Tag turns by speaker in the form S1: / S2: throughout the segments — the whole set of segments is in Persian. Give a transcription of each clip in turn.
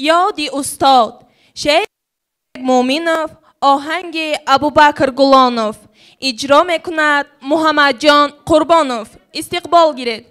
S1: یادی استاد شعر مومینов آهنگ ابوبکر گلانов اجرا میکند محمد جان قربانов. استقبال گیرید.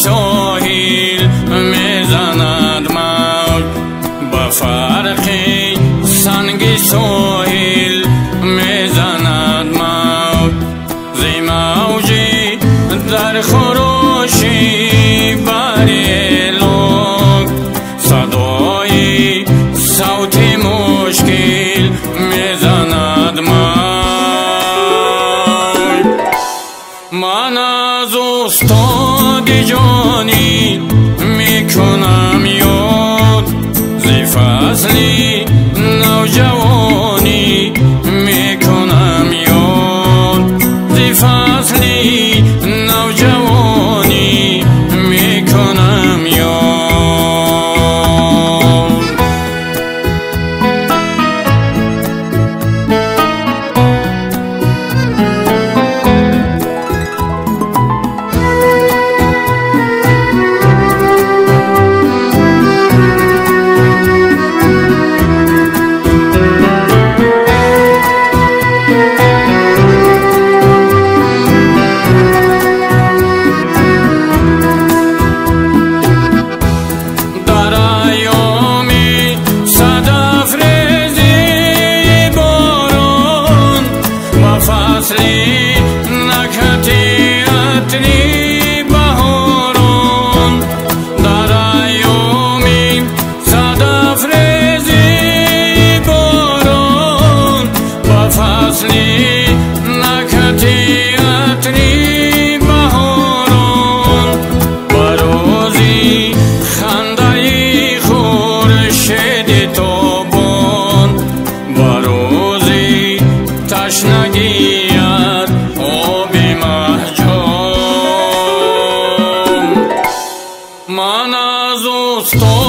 S2: ساحل میزند موج با فرقی سنگ ساحل میزند موج زی موجی در خروشی بریلوک صدای صوت مشکل میزند موج من از استاد جانی میکنم یاد زی فصلی نوجوانی میکنم یاد زی فصلی نوجوانی میکنم یاد تشنگیت آب محجوم من از استاد